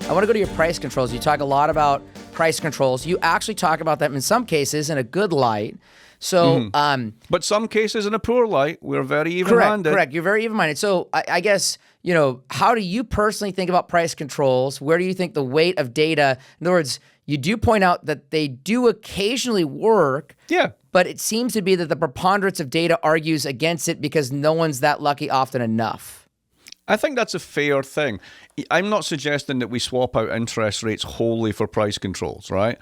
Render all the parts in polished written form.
I want to go to your price controls. You talk a lot about price controls. You actually talk about them in some cases in a good light. So, but some cases in a poor light. We're very even-handed. Correct. You're very even-minded. So I guess, how do you personally think about price controls? Where do you think the weight of data, in other words, you do point out that they do occasionally work. Yeah. But it seems to be that the preponderance of data argues against it because no one's that lucky often enough. I think that's a fair thing. I'm not suggesting that we swap out interest rates wholly for price controls, right?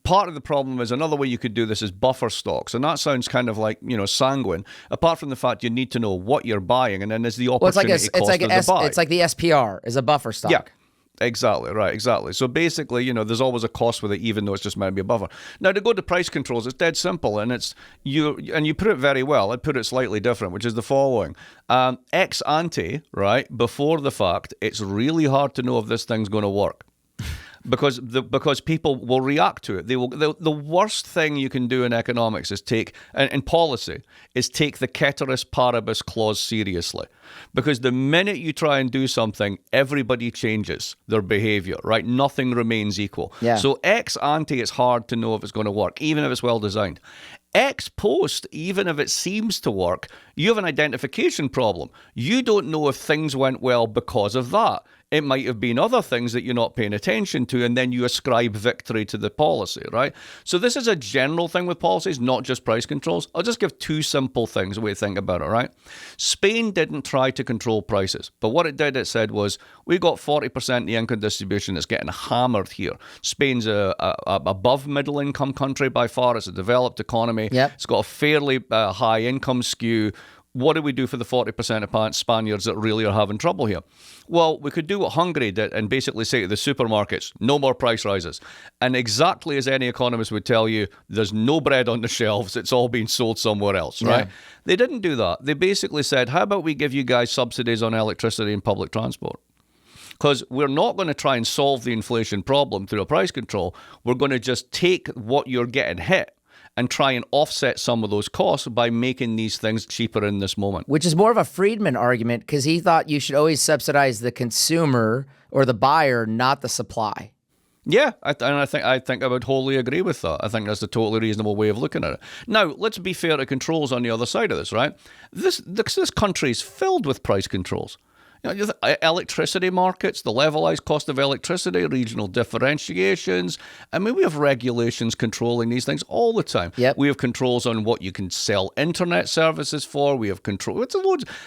Part of the problem is another way you could do this is buffer stocks. And that sounds kind of like, sanguine. Apart from the fact you need to know what you're buying, and then there's the opportunity cost of the buy. It's like the SPR is a buffer stock. Yeah. Exactly, right, exactly. So basically, there's always a cost with it, even though it's just meant to be a buffer. Now, to go to price controls, it's dead simple, and you put it very well. I'd put it slightly different, which is the following. Ex ante, right, before the fact, it's really hard to know if this thing's going to work. Because people will react to it. They will. The worst thing you can do in economics is take policy is take the ceteris paribus clause seriously. Because the minute you try and do something, everybody changes their behavior, right? Nothing remains equal. Yeah. So ex ante, it's hard to know if it's going to work, even if it's well designed. Ex post, even if it seems to work, you have an identification problem. You don't know if things went well because of that. It might have been other things that you're not paying attention to, and then you ascribe victory to the policy, right? So this is a general thing with policies, not just price controls. I'll just give two simple things, the way to think about it, right? Spain didn't try to control prices, but what it said was, we got 40% the income distribution that's getting hammered here. Spain's a above middle income country by far. It's a developed economy. Yep. It's got a fairly high income skew. What do we do for the 40% of Spaniards that really are having trouble here? Well, we could do what Hungary did and basically say to the supermarkets, no more price rises. And exactly as any economist would tell you, there's no bread on the shelves. It's all being sold somewhere else, right? Yeah. They didn't do that. They basically said, how about we give you guys subsidies on electricity and public transport? Because we're not going to try and solve the inflation problem through a price control. We're going to just take what you're getting hit and try and offset some of those costs by making these things cheaper in this moment. Which is more of a Friedman argument, because he thought you should always subsidize the consumer or the buyer, not the supply. Yeah, I think I would wholly agree with that. I think that's a totally reasonable way of looking at it. Now, let's be fair to controls on the other side of this, right? This country is filled with price controls. Electricity markets, the levelized cost of electricity, regional differentiations. I mean, we have regulations controlling these things all the time. Yep. We have controls on what you can sell internet services for. We have control.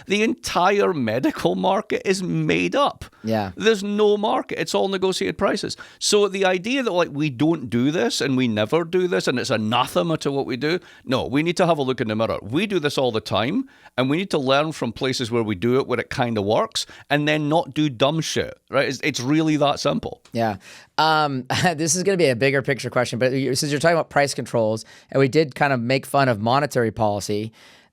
The entire medical market is made up. Yeah. There's no market. It's all negotiated prices. So the idea that we don't do this and we never do this and it's anathema to what we do, no, we need to have a look in the mirror. We do this all the time, and we need to learn from places where we do it, where it kind of works, and then not do dumb shit, right? It's really that simple. Yeah. This is going to be a bigger picture question, but since you're talking about price controls, and we did kind of make fun of monetary policy,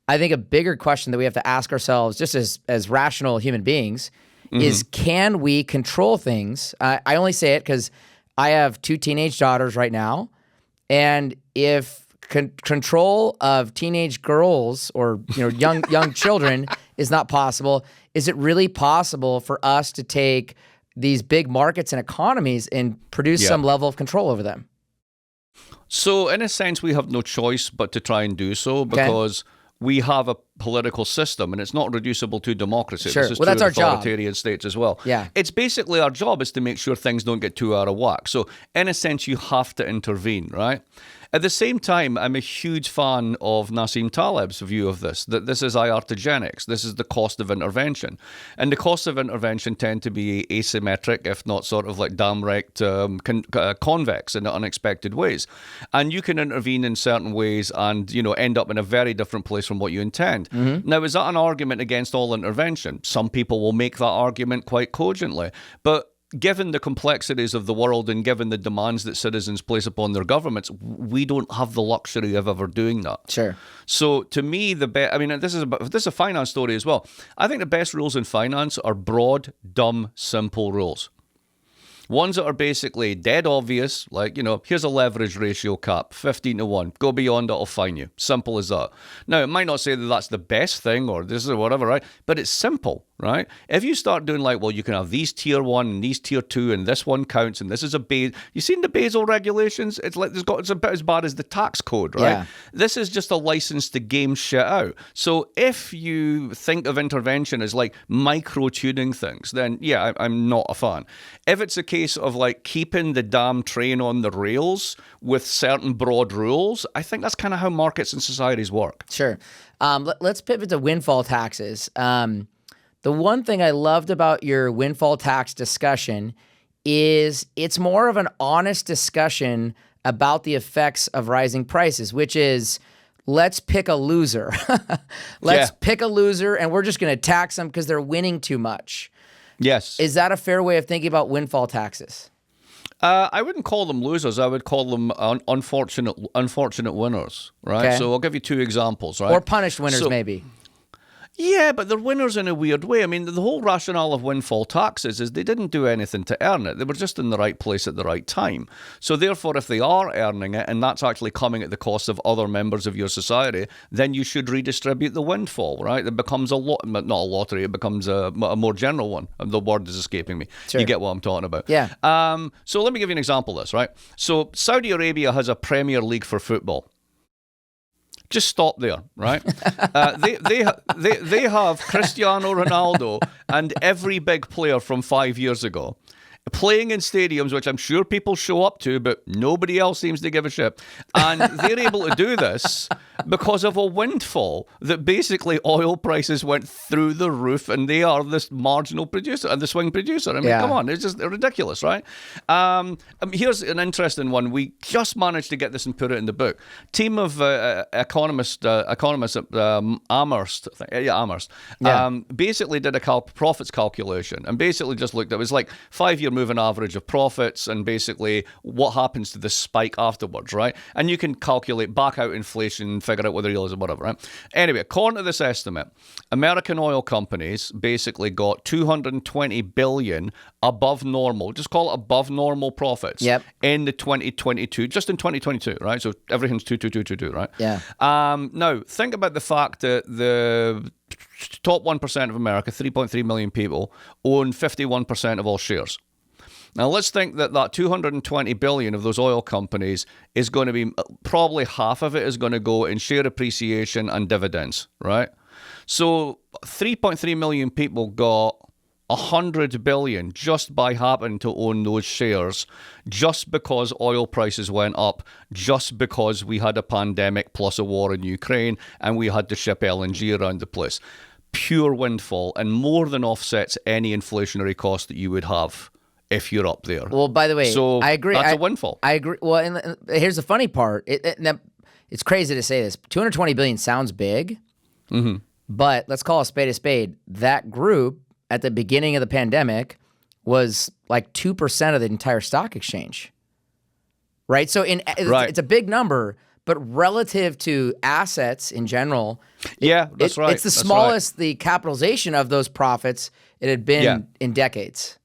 I think a bigger question that we have to ask ourselves, just as rational human beings, is can we control things? I only say it because I have two teenage daughters right now, and if control of teenage girls or young children is not possible, is it really possible for us to take these big markets and economies and produce some level of control over them? So in a sense, we have no choice but to try and do so, because we have a political system, and it's not reducible to democracy. Sure. This is Well, true that's of our job. authoritarian states as well. Yeah. It's basically our job is to make sure things don't get too out of whack. So in a sense, you have to intervene, right? At the same time, I'm a huge fan of Nassim Taleb's view of this, that this is iatrogenics. This is the cost of intervention. And the costs of intervention tend to be asymmetric, if not sort of like downright convex in unexpected ways. And you can intervene in certain ways and, end up in a very different place from what you intend. Now, is that an argument against all intervention? Some people will make that argument quite cogently. But given the complexities of the world and given the demands that citizens place upon their governments, we don't have the luxury of ever doing that. Sure. So to me, this is a finance story as well. I think the best rules in finance are broad, dumb, simple rules. Ones that are basically dead obvious, like, here's a leverage ratio cap, 15-1. Go beyond it, I'll fine you. Simple as that. Now, it might not say that that's the best thing or this is whatever, right? But it's simple, right? If you start doing like, well, you can have these tier 1 and these tier 2 and this one counts and this is a base. You seen the Basel regulations? It's like it's a bit as bad as the tax code, right? Yeah. This is just a license to game shit out. So if you think of intervention as like micro-tuning things, then yeah, I'm not a fan. If it's a case of like keeping the damn train on the rails with certain broad rules, I think that's kind of how markets and societies work. Sure. Let's pivot to windfall taxes. The one thing I loved about your windfall tax discussion is it's more of an honest discussion about the effects of rising prices, which is let's pick a loser. Let's pick a loser, and we're just going to tax them because they're winning too much. Yes. Is that a fair way of thinking about windfall taxes? I wouldn't call them losers. I would call them unfortunate winners, right? Okay. So I'll give you 2 examples, right? Or punished winners, maybe. Yeah, but they're winners in a weird way. I mean, the whole rationale of windfall taxes is they didn't do anything to earn it. They were just in the right place at the right time. So therefore, if they are earning it and that's actually coming at the cost of other members of your society, then you should redistribute the windfall, right? It becomes not a lottery, it becomes a more general one. The word is escaping me. Sure. You get what I'm talking about. Yeah. So let me give you an example of this, right? So Saudi Arabia has a Premier League for football. Just stop there, right? They have Cristiano Ronaldo and every big player from 5 years ago playing in stadiums, which I'm sure people show up to, but nobody else seems to give a shit. And they're able to do this because of a windfall that basically oil prices went through the roof and they are this marginal producer and the swing producer. I mean, come on, it's just ridiculous, right? Here's an interesting one. We just managed to get this and put it in the book. Team of economists at Amherst, basically did a profits calculation and basically just looked at it was like 5-year moving average of profits and basically what happens to the spike afterwards, right? And you can calculate back out inflation, figure out whether it is or whatever, right? Anyway, according to this estimate, American oil companies basically got $220 billion above normal, just call it above normal profits in the 2022, just in 2022, right? So everything's 2, right? Yeah. Now, think about the fact that the top 1% of America, 3.3 million people, own 51% of all shares. Now, let's think that 220 billion of those oil companies is going to be, probably half of it is going to go in share appreciation and dividends, right? So 3.3 million people got 100 billion just by happening to own those shares, just because oil prices went up, just because we had a pandemic plus a war in Ukraine and we had to ship LNG around the place. Pure windfall, and more than offsets any inflationary cost that you would have if you're up there. Well, by the way, so I agree. That's a windfall. I agree. Well, and here's the funny part. It's crazy to say this. 220 billion sounds big, but let's call a spade. That group at the beginning of the pandemic was like 2% of the entire stock exchange, right? So it's a big number, but relative to assets in general, that's right. It's the smallest the capitalization of those profits it had been in decades.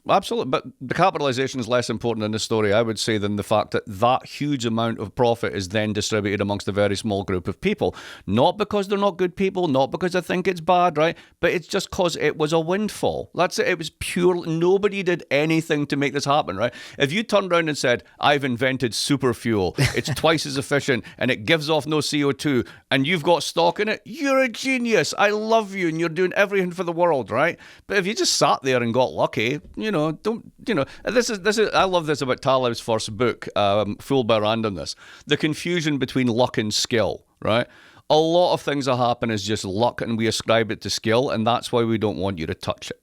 Absolutely, but the capitalization is less important in this story, I would say, than the fact that huge amount of profit is then distributed amongst a very small group of people. Not because they're not good people, not because I think it's bad, right? But it's just because it was a windfall. That's it. It was pure. Nobody did anything to make this happen, right? If you turned around and said, I've invented super fuel, it's twice as efficient and it gives off no CO2, and you've got stock in it, you're a genius. I love you and you're doing everything for the world, right? But if you just sat there and got lucky, this is I love this about Taleb's first book, Fooled by Randomness. The confusion between luck and skill, right? A lot of things that happen is just luck and we ascribe it to skill, and that's why we don't want you to touch it.